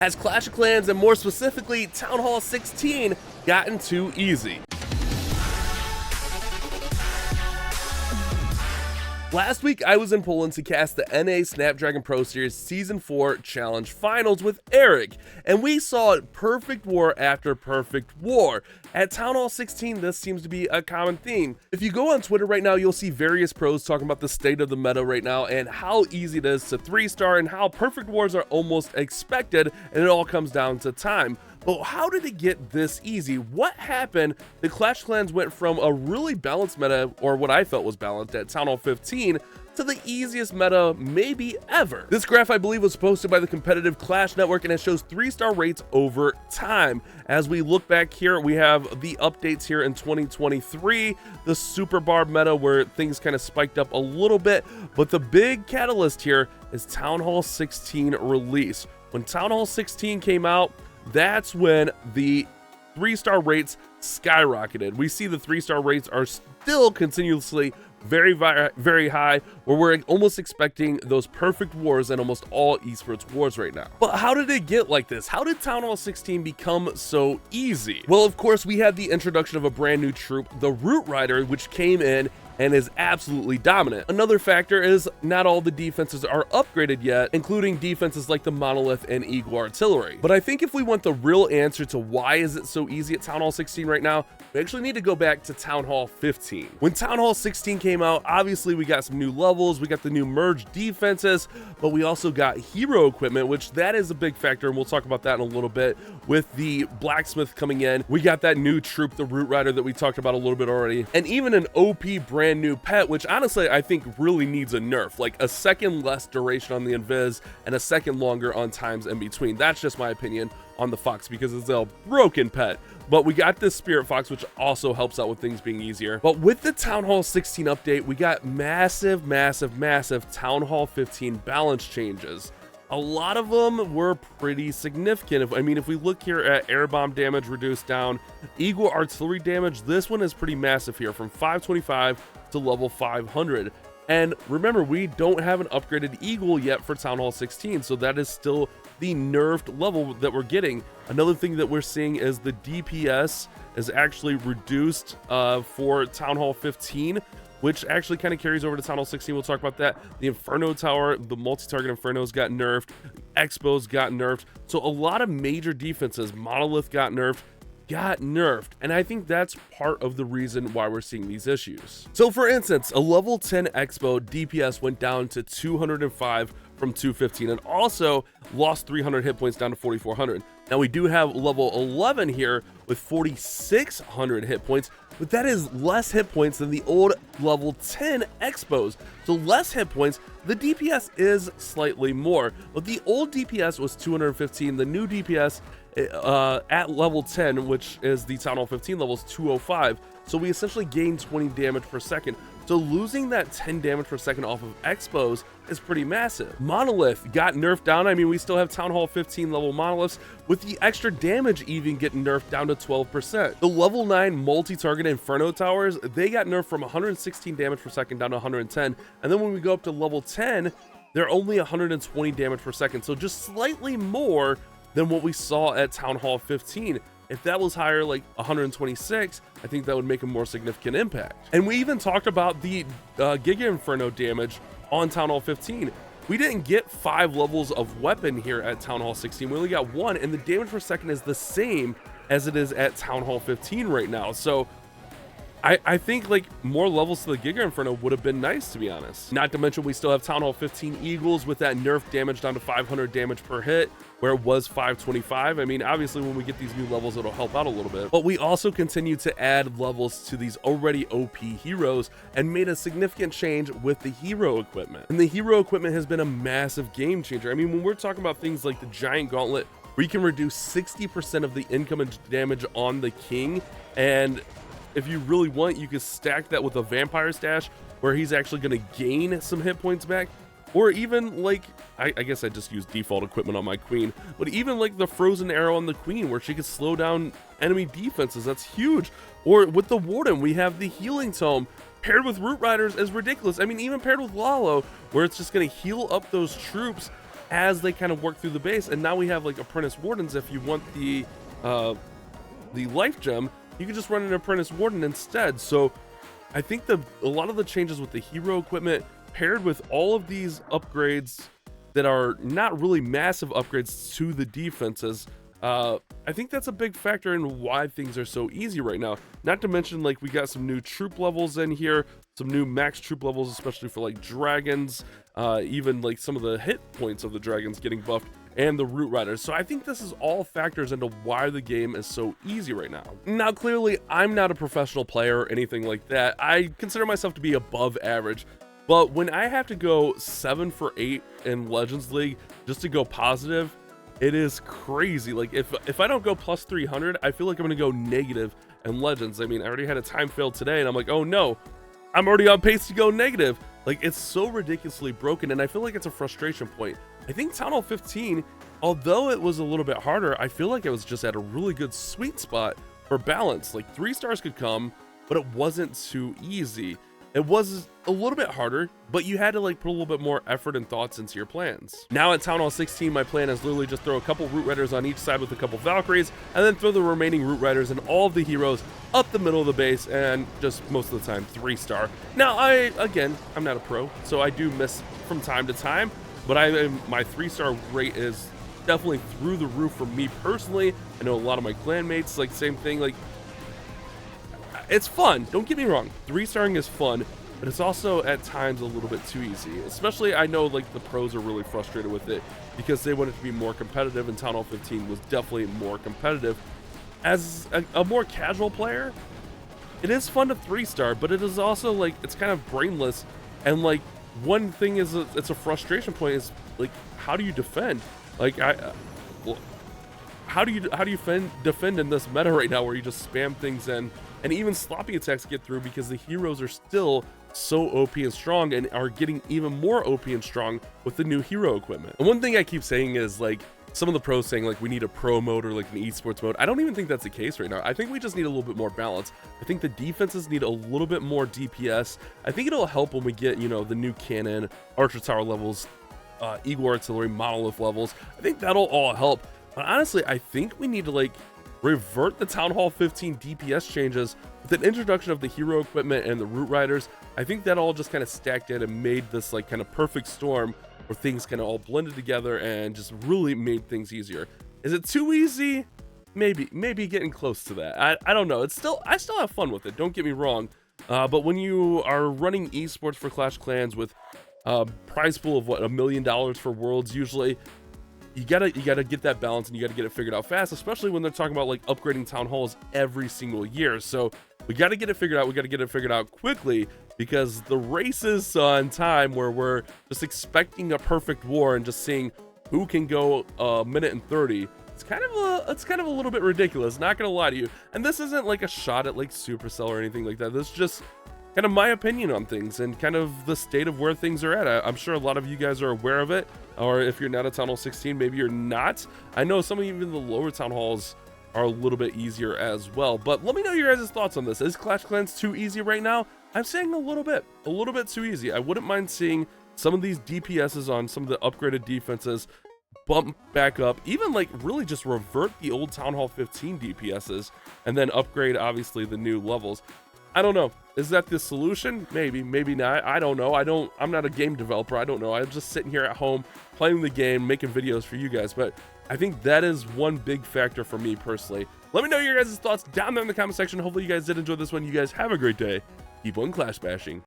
Has Clash of Clans, and more specifically Town Hall 16, gotten too easy? Last week, I was in Poland to cast the NA Snapdragon Pro Series Season 4 Challenge Finals with Eric, and we saw perfect war after perfect war. At Town Hall 16, this seems to be a common theme. If you go on Twitter right now, you'll see various pros talking about the state of the meta right now and how easy it is to 3-star and how perfect wars are almost expected, and it all comes down to time. But how did it get this easy? What happened? The Clash of Clans went from a really balanced meta, or what I felt was balanced at Town Hall 15, to the easiest meta maybe ever. This graph, I believe, was posted by the Competitive Clash Network, and it shows 3-star rates over time. As we look back here, we have the updates here in 2023, the Super Barb meta where things kind of spiked up a little bit, but the big catalyst here is Town Hall 16 release. When Town Hall 16 came out, that's when the 3-star rates skyrocketed. We see the 3-star rates are still continuously very high, where we're almost expecting those perfect wars in almost all esports wars right now. But how did it get like this? How did Town Hall 16 become so easy? Well, of course, we had the introduction of a brand new troop, the Root Rider, which came in and is absolutely dominant. Another factor is not all the defenses are upgraded yet, including defenses like the Monolith and Eagle Artillery. But I think if we want the real answer to why is it so easy at Town Hall 16 right now, we actually need to go back to Town Hall 15. When Town Hall 16 came out, obviously we got some new levels, we got the new merged defenses, but we also got hero equipment, which that is a big factor, and we'll talk about that in a little bit. With the Blacksmith coming in, we got that new troop, the Root Rider, that we talked about a little bit already, and even an OP brand new pet, which honestly I think really needs a nerf, like a second less duration on the invis and a second longer on times in between. That's just my opinion on the Fox because it's a broken pet. But we got this Spirit Fox, which also helps out with things being easier. But with the Town Hall 16 update, we got massive Town Hall 15 balance changes. A lot of them were pretty significant. I mean, if we look here at air bomb damage reduced down, Eagle Artillery damage, this one is pretty massive here, from 525 to level 500. And remember, we don't have an upgraded Eagle yet for Town Hall 16, so that is still the nerfed level that we're getting. Another thing that we're seeing is the DPS is actually reduced for Town Hall 15, which actually kind of carries over to Town Hall 16. We'll talk about that. The Inferno Tower, the multi-target Infernos got nerfed, Expos got nerfed, so a lot of major defenses, Monolith got nerfed, and I think that's part of the reason why we're seeing these issues. So for instance, a level 10 Expo DPS went down to 205 from 215, and also lost 300 hit points down to 4,400. Now we do have level 11 here with 4,600 hit points, but that is less hit points than the old level 10 Expos. So less hit points, the DPS is slightly more, but the old DPS was 215, the new DPS at level 10, which is the Town Hall 15 level, is 205. So we essentially gained 20 damage per second. So losing that 10 damage per second off of Expos is pretty massive. Monolith got nerfed down. I mean, we still have Town Hall 15 level Monoliths, with the extra damage even getting nerfed down to 12%. The level 9 multi-target Inferno Towers, they got nerfed from 116 damage per second down to 110. And then when we go up to level 10, they're only 120 damage per second. So just slightly more than what we saw at Town Hall 15. If that was higher, like 126, I think that would make a more significant impact. And we even talked about the Giga Inferno damage on Town Hall 15. We didn't get 5 levels of weapon here at Town Hall 16. We only got 1, and the damage per second is the same as it is at Town Hall 15 right now. So I think like more levels to the Giga Inferno would have been nice, to be honest. Not to mention we still have Town Hall 15 Eagles with that nerf damage down to 500 damage per hit, where it was 525. I mean, obviously when we get these new levels, it'll help out a little bit. But we also continue to add levels to these already OP heroes and made a significant change with the hero equipment. And the hero equipment has been a massive game changer. I mean, when we're talking about things like the Giant Gauntlet, we can reduce 60% of the income and damage on the king, and if you really want, you could stack that with a Vampire Stash, where he's actually going to gain some hit points back. Or even like, I guess I just use default equipment on my Queen, but even like the Frozen Arrow on the Queen, where she could slow down enemy defenses, that's huge. Or with the Warden, we have the Healing Tome. Paired with Root Riders is ridiculous. I mean, even paired with Lalo, where it's just going to heal up those troops as they kind of work through the base. And now we have like Apprentice Wardens. If you want the life gem, you can just run an Apprentice Warden instead. So I think a lot of the changes with the hero equipment paired with all of these upgrades that are not really massive upgrades to the defenses, I think that's a big factor in why things are so easy right now. Not to mention, like, we got some new troop levels in here, some new max troop levels, especially for like dragons, even like some of the hit points of the dragons getting buffed, and the Root Riders. So I think this is all factors into why the game is so easy right now. Now, clearly, I'm not a professional player or anything like that. I consider myself to be above average. But when I have to go 7 for 8 in Legends League just to go positive, it is crazy. Like, if I don't go plus 300, I feel like I'm gonna go negative in Legends. I mean, I already had a time fail today, and I'm like, oh no, I'm already on pace to go negative. Like, it's so ridiculously broken, and I feel like it's a frustration point. I think Town Hall 15, although it was a little bit harder, I feel like it was just at a really good sweet spot for balance. Like, 3 stars could come, but it wasn't too easy. It was a little bit harder, but you had to like put a little bit more effort and thoughts into your plans. Now at Town Hall 16, my plan is literally just throw a couple Root Riders on each side with a couple Valkyries, and then throw the remaining Root Riders and all of the heroes up the middle of the base, and just most of the time 3-star. Now I'm not a pro, so I do miss from time to time, but my 3-star rate is definitely through the roof for me personally. I know a lot of my clan mates, like, same thing. Like, it's fun, don't get me wrong, 3-starring is fun, but it's also at times a little bit too easy. Especially, I know like the pros are really frustrated with it because they want it to be more competitive, and Town Hall 15 was definitely more competitive. As a more casual player, it is fun to 3-star, but it is also like, it's kind of brainless. And like, one thing is, it's a frustration point is like, how do you defend? Like, how do you defend in this meta right now where you just spam things in, and even sloppy attacks get through because the heroes are still so OP and strong, and are getting even more OP and strong with the new hero equipment. And one thing I keep saying is, like, some of the pros saying like we need a pro mode or like an esports mode. I don't even think that's the case right now. I think we just need a little bit more balance. I think the defenses need a little bit more DPS. I think it'll help when we get, you know, the new cannon, Archer Tower levels, Eagle Artillery, Monolith levels. I think that'll all help. But honestly, I think we need to like revert the Town Hall 15 DPS changes with an introduction of the hero equipment and the Root Riders. I think that all just kind of stacked in and made this like kind of perfect storm where things kind of all blended together and just really made things easier. Is it too easy? Maybe getting close to that. I don't know. I still have fun with it, don't get me wrong. But when you are running esports for Clash Clans with a prize pool of what, $1 million for Worlds usually, you gotta get that balance, and you gotta get it figured out fast, especially when they're talking about like upgrading town halls every single year. So we gotta get it figured out. We gotta get it figured out quickly, because the race is on time where we're just expecting a perfect war and just seeing who can go a minute and 30. It's kind of a little bit ridiculous, not gonna lie to you. And this isn't like a shot at like Supercell or anything like that. This is just kind of my opinion on things and kind of the state of where things are at. I'm sure a lot of you guys are aware of it, or if you're not at Town Hall 16, maybe you're not. I know some of even the lower town halls are a little bit easier as well, but let me know your guys' thoughts on this. Is Clash Clans too easy right now? I'm saying a little bit too easy. I wouldn't mind seeing some of these DPSs on some of the upgraded defenses bump back up, even like really just revert the old Town Hall 15 DPSs and then upgrade obviously the new levels. I don't know. Is that the solution? Maybe, maybe not. I don't know. I'm not a game developer. I don't know. I'm just sitting here at home playing the game, making videos for you guys. But I think that is one big factor for me personally. Let me know your guys' thoughts down there in the comment section. Hopefully you guys did enjoy this one. You guys have a great day. Keep on clash bashing.